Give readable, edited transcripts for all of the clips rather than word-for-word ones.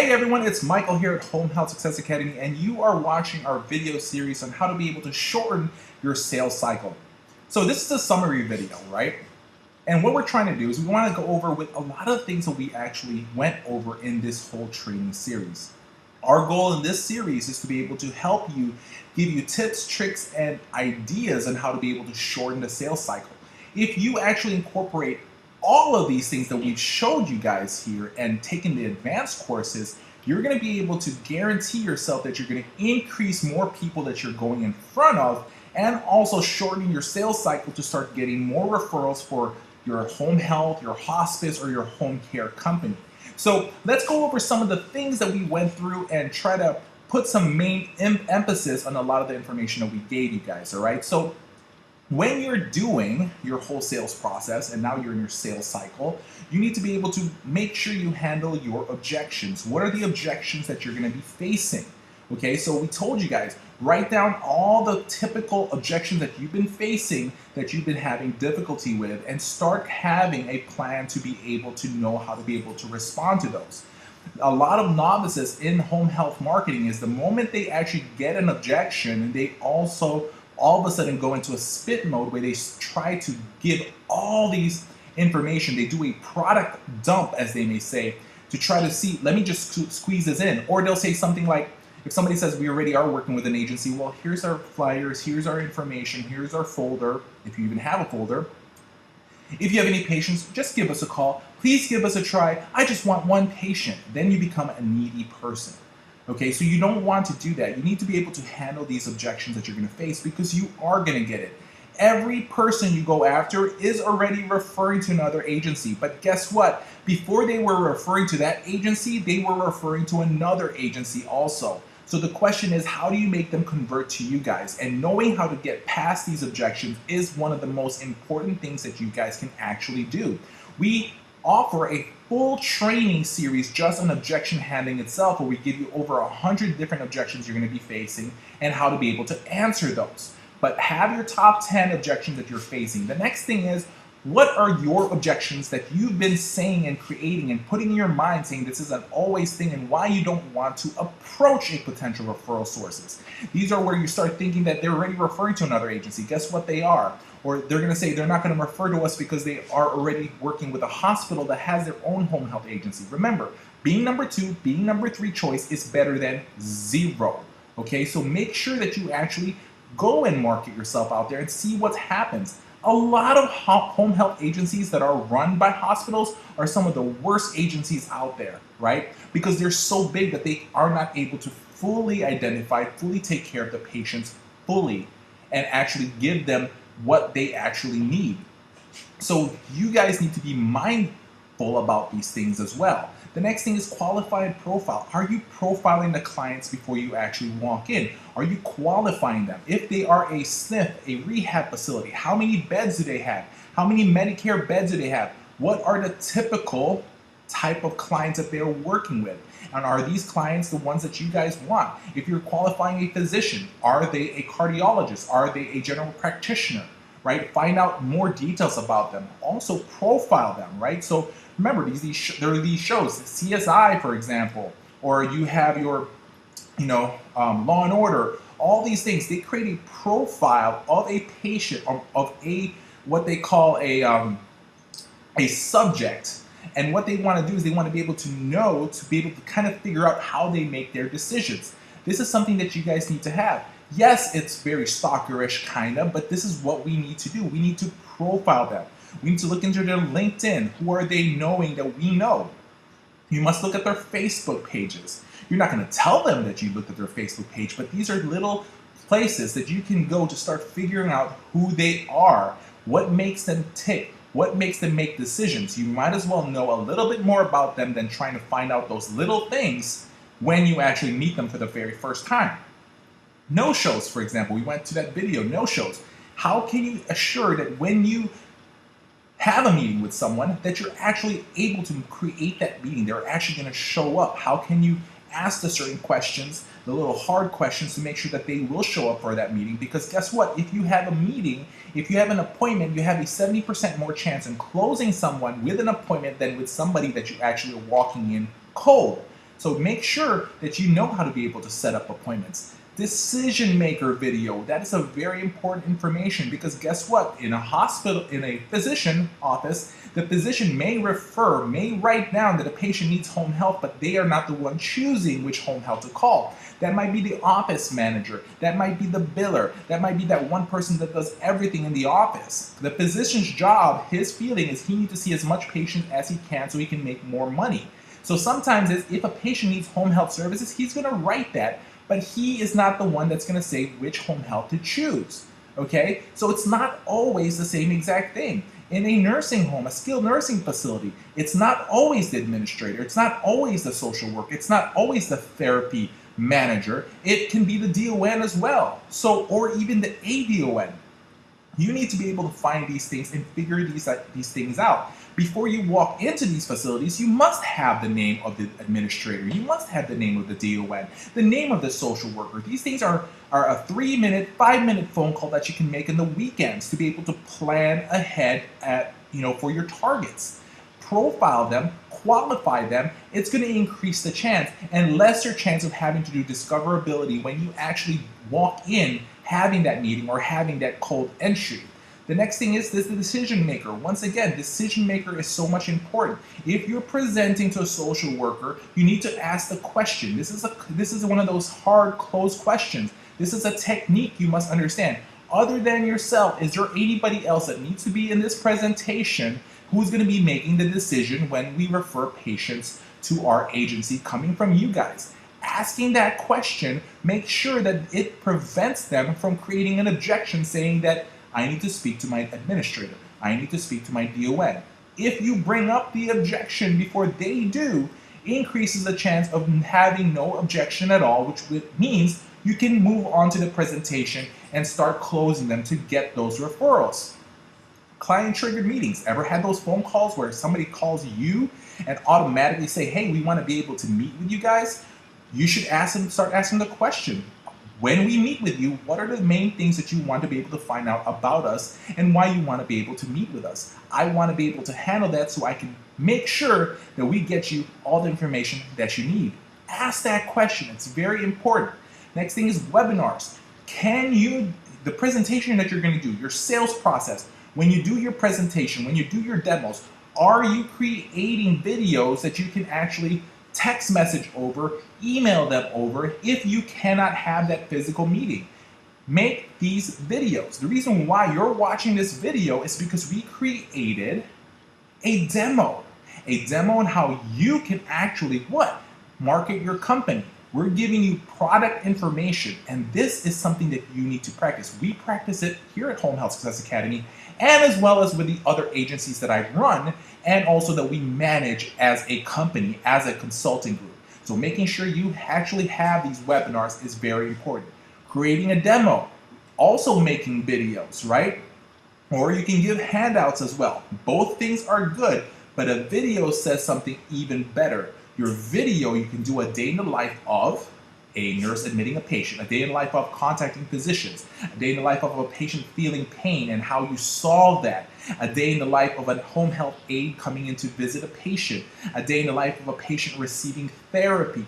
Hey everyone, it's Michael here at Home Health Success Academy, and you are watching our video series on how to be able to shorten your sales cycle. So this is a summary video, right? And what we're trying to do is we want to go over with a lot of things that we actually went over in this whole training series. Our goal in this series is to be able to help you, give you tips, tricks, and ideas on how to be able to shorten the sales cycle. If you actually incorporate all of these things that we've showed you guys here and taken the advanced courses, you're going to be able to guarantee yourself that you're going to increase more people that you're going in front of, and also shortening your sales cycle to start getting more referrals for your home health, your hospice, or your home care company. So let's go over some of the things that we went through and try to put some main emphasis on a lot of the information that we gave you guys, all right? So when you're doing your whole sales process and now you're in your sales cycle, you need to be able to make sure you handle your objections. What are the objections that you're going to be facing? Okay, so we told you guys, write down all the typical objections that you've been facing, that you've been having difficulty with, and start having a plan to be able to know how to be able to respond to those. A lot of novices in home health marketing is the moment they actually get an objection, they also all of a sudden go into a spit mode where they try to give all these information. They do a product dump, as they may say, to try to see, let me just squeeze this in. Or they'll say something like, if somebody says we already are working with an agency, well, here's our flyers, here's our information, here's our folder, if you even have a folder. If you have any patients, just give us a call. Please give us a try. I just want one patient. Then you become a needy person. Okay, so you don't want to do that. You need to be able to handle these objections that you're going to face, because you are going to get it. Every person you go after is already referring to another agency. But guess what? Before they were referring to that agency, they were referring to another agency also. So the question is, how do you make them convert to you guys? And knowing how to get past these objections is one of the most important things that you guys can actually do. We offer a full training series just on objection handling itself, where we give you over 100 different objections you're going to be facing and how to be able to answer those. But have your top 10 objections that you're facing. The next thing is, what are your objections that you've been saying and creating and putting in your mind, saying this is an always thing, and why you don't want to approach a potential referral sources? These are where you start thinking that they're already referring to another agency. Guess what they are? Or they're going to say they're not going to refer to us because they are already working with a hospital that has their own home health agency. Remember, being number 2, being number 3 choice is better than 0. Okay, so make sure that you actually go and market yourself out there and see what happens. A lot of home health agencies that are run by hospitals are some of the worst agencies out there, right? Because they're so big that they are not able to fully identify, fully take care of the patients fully, and actually give them what they actually need. So you guys need to be mindful about these things as well. The next thing is qualified profile. Are you profiling the clients before you actually walk in? Are you qualifying them? If they are a SNF, a rehab facility, how many beds do they have? How many Medicare beds do they have? What are the typical type of clients that they're working with? And are these clients the ones that you guys want? If you're qualifying a physician, are they a cardiologist? Are they a general practitioner? Right? Find out more details about them. Also profile them, right? So remember, there are these shows, CSI, for example, or you have your, Law and Order. All these things, they create a profile of a patient, of a what they call a subject. And what they want to do is they want to be able to know, to be able to kind of figure out how they make their decisions. This is something that you guys need to have. Yes, it's very stalkerish kind of, but this is what we need to do. We need to profile them. We need to look into their LinkedIn. Who are they knowing that we know? You must look at their Facebook pages. You're not going to tell them that you looked at their Facebook page, but these are little places that you can go to start figuring out who they are, what makes them tick, what makes them make decisions. You might as well know a little bit more about them than trying to find out those little things when you actually meet them for the very first time. No-shows, for example. We went to that video, no-shows. How can you assure that when you have a meeting with someone that you're actually able to create that meeting? They're actually going to show up. How can you ask the certain questions, the little hard questions, to make sure that they will show up for that meeting? Because guess what? If you have a meeting, if you have an appointment, you have a 70% more chance in closing someone with an appointment than with somebody that you actually are walking in cold. So make sure that you know how to be able to set up appointments. Decision maker video, that is a very important information, because guess what? In a hospital, in a physician office, the physician may refer, may write down that a patient needs home health, but they are not the one choosing which home health to call. That might be the office manager, that might be the biller, that might be that one person that does everything in the office. The physician's job, his feeling is he needs to see as much patients as he can so he can make more money. So sometimes if a patient needs home health services, he's going to write that, but he is not the one that's going to say which home health to choose. Okay? So it's not always the same exact thing. In a nursing home, a skilled nursing facility, it's not always the administrator, it's not always the social worker, it's not always the therapy manager. It can be the DON as well. So, or even the ADON. You need to be able to find these things and figure these things out. Before you walk into these facilities, you must have the name of the administrator. You must have the name of the DON, the name of the social worker. These things are a 3-minute, 5-minute phone call that you can make in the weekends to be able to plan ahead for your targets. Profile them, qualify them. It's going to increase the chance and lesser chance of having to do discoverability when you actually walk in having that meeting or having that cold entry. The next thing is the decision maker. Once again, decision maker is so much important. If you're presenting to a social worker, you need to ask the question. This is one of those hard closed questions. This is a technique you must understand. Other than yourself, is there anybody else that needs to be in this presentation who's going to be making the decision when we refer patients to our agency coming from you guys? Asking that question, make sure that it prevents them from creating an objection saying that I need to speak to my administrator, I need to speak to my DON. If you bring up the objection before they do, increases the chance of having no objection at all, which means you can move on to the presentation and start closing them to get those referrals. Client-triggered meetings. Ever had those phone calls where somebody calls you and automatically say, hey, we want to be able to meet with you guys? You should start asking the question, when we meet with you, what are the main things that you want to be able to find out about us and why you want to be able to meet with us? I want to be able to handle that so I can make sure that we get you all the information that you need. Ask that question. It's very important. Next thing is webinars. The presentation that you're going to do, your sales process, when you do your presentation, when you do your demos, are you creating videos that you can actually text message over, email them over if you cannot have that physical meeting? Make these videos. The reason why you're watching this video is because we created a demo on how you can actually market your company. We're giving you product information, and this is something that you need to practice. We practice it here at Home Health Success Academy, and as well as with the other agencies that I run, and also that we manage as a company, as a consulting group. So making sure you actually have these webinars is very important. Creating a demo, also making videos, right? Or you can give handouts as well. Both things are good, but a video says something even better. Your video, you can do a day in the life of a nurse admitting a patient, a day in the life of contacting physicians, a day in the life of a patient feeling pain and how you solve that, a day in the life of a home health aide coming in to visit a patient, a day in the life of a patient receiving therapy,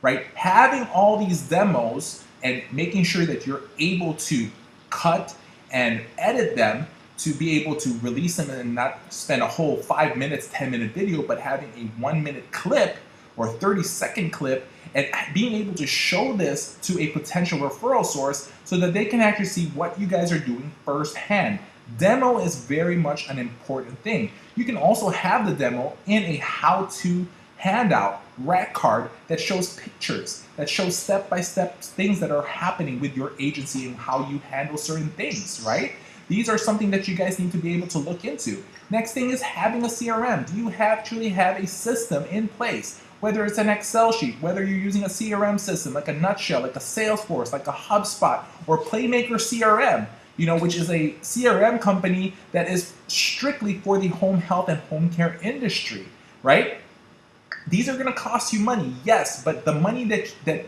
right? Having all these demos and making sure that you're able to cut and edit them to be able to release them and not spend a whole 5 minutes, 10-minute video, but having a 1-minute clip or 30-second clip and being able to show this to a potential referral source so that they can actually see what you guys are doing firsthand. Demo is very much an important thing. You can also have the demo in a how-to handout, rack card that shows pictures, that shows step-by-step things that are happening with your agency and how you handle certain things, right? These are something that you guys need to be able to look into. Next thing is having a CRM. Do you actually have a system in place? Whether it's an Excel sheet, whether you're using a CRM system like a Nutshell, like a Salesforce, like a HubSpot, or Playmaker CRM, which is a CRM company that is strictly for the home health and home care industry, right? These are going to cost you money, yes, but the money that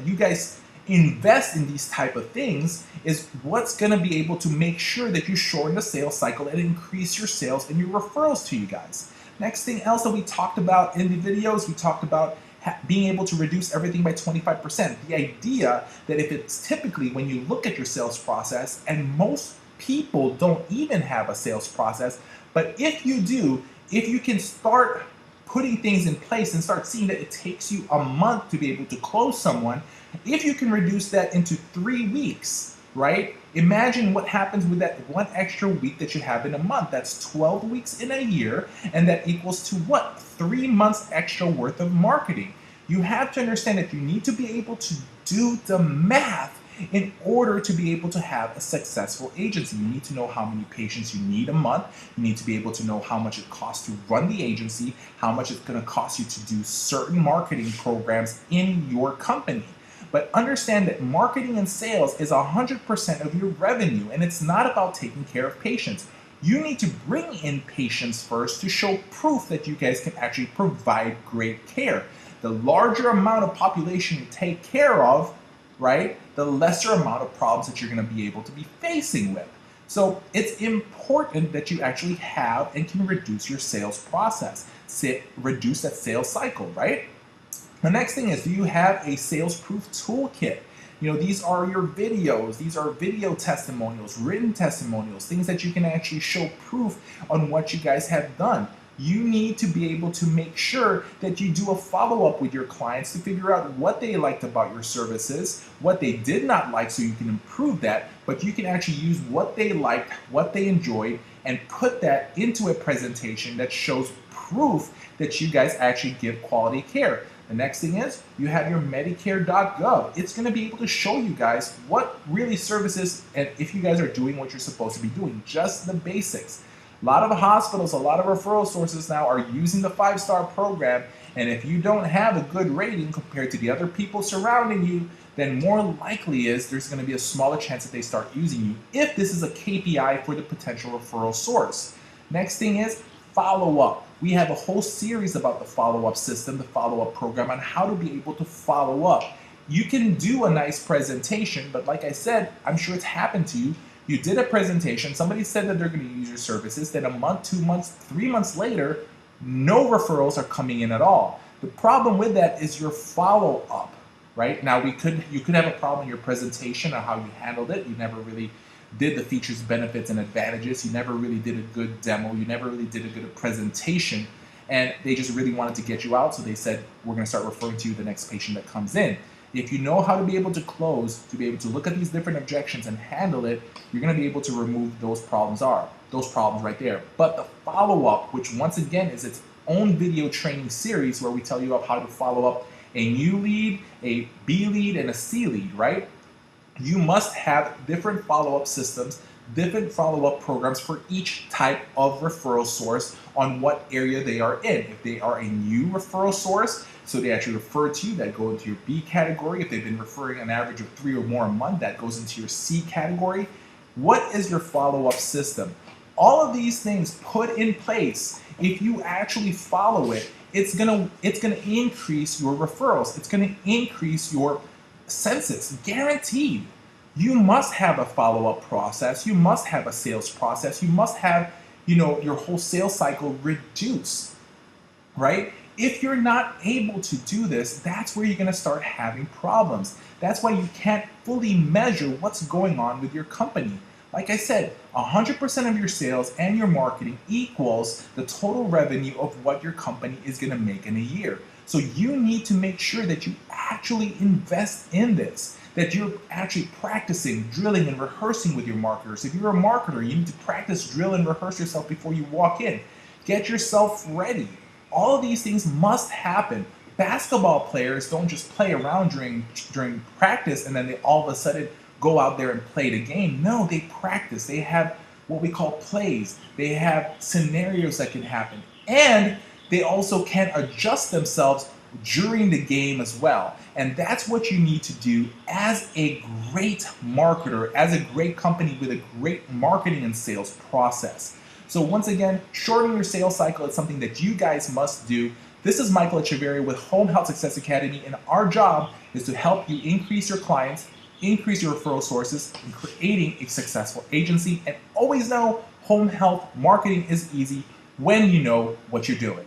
you guys invest in these type of things is what's going to be able to make sure that you shorten the sales cycle and increase your sales and your referrals to you guys. Next thing else that we talked about in the videos, we talked about being able to reduce everything by 25%. The idea that if it's typically when you look at your sales process, and most people don't even have a sales process, but if you do, if you can start putting things in place and start seeing that it takes you a month to be able to close someone, if you can reduce that into 3 weeks, right? Imagine what happens with that one extra week that you have in a month. That's 12 weeks in a year, and that equals to what? 3 months extra worth of marketing. You have to understand that you need to be able to do the math in order to be able to have a successful agency. You need to know how many patients you need a month. You need to be able to know how much it costs to run the agency, how much it's going to cost you to do certain marketing programs in your company. But understand that marketing and sales is 100% of your revenue, and it's not about taking care of patients. You need to bring in patients first to show proof that you guys can actually provide great care. The larger amount of population you take care of, right, the lesser amount of problems that you're going to be able to be facing with. So it's important that you actually have and can reduce your sales process, reduce that sales cycle, right? The next thing is, do you have a sales proof toolkit? You know, these are your videos, these are video testimonials, written testimonials, things that you can actually show proof on what you guys have done. You need to be able to make sure that you do a follow-up with your clients to figure out what they liked about your services, what they did not like, so you can improve that, but you can actually use what they liked, what they enjoyed, and put that into a presentation that shows proof that you guys actually give quality care. The next thing is, you have your Medicare.gov. It's going to be able to show you guys what really services, and if you guys are doing what you're supposed to be doing, just the basics. A lot of hospitals, a lot of referral sources now are using the 5-star program, and if you don't have a good rating compared to the other people surrounding you, then more likely is there's going to be a smaller chance that they start using you if this is a KPI for the potential referral source. Next thing is follow-up. We have a whole series about the follow-up system, the follow-up program, on how to be able to follow up. You can do a nice presentation, but like I said, I'm sure it's happened to you. You did a presentation, somebody said that they're going to use your services, then a month, 2 months, 3 months later, no referrals are coming in at all. The problem with that is your follow-up, right? Now you could have a problem in your presentation or how you handled it. You never really did the features, benefits, and advantages. You never really did a good demo. You never really did a good presentation, and they just really wanted to get you out, so they said, we're going to start referring to you the next patient that comes in. If you know how to be able to close, to be able to look at these different objections and handle it, you're going to be able to remove those problems right there. But the follow-up, which once again is its own video training series where we tell you how to follow up a new lead, a B lead, and a C lead, right? You must have different follow-up systems, different follow-up programs for each type of referral source on what area they are in. If they are a new referral source, so they actually refer to you, that go into your B category. If they've been referring an average of 3 or more a month, that goes into your C category. What is your follow-up system? All of these things put in place, if you actually follow it, it's gonna increase your referrals. It's gonna increase your census, guaranteed. You must have a follow-up process. You must have a sales process. You must have, your whole sales cycle reduced, right? If you're not able to do this, that's where you're going to start having problems. That's why you can't fully measure what's going on with your company. Like I said, 100% of your sales and your marketing equals the total revenue of what your company is going to make in a year. So you need to make sure that you actually invest in this, that you're actually practicing, drilling, and rehearsing with your marketers. If you're a marketer, you need to practice, drill, and rehearse yourself before you walk in. Get yourself ready. All of these things must happen. Basketball players don't just play around during practice and then they all of a sudden go out there and play the game. No, they practice. They have what we call plays. They have scenarios that can happen. And they also can adjust themselves during the game as well. And that's what you need to do as a great marketer, as a great company with a great marketing and sales process. So once again, shortening your sales cycle is something that you guys must do. This is Michael Echeverria with Home Health Success Academy, and our job is to help you increase your clients, increase your referral sources, and creating a successful agency. And always know home health marketing is easy when you know what you're doing.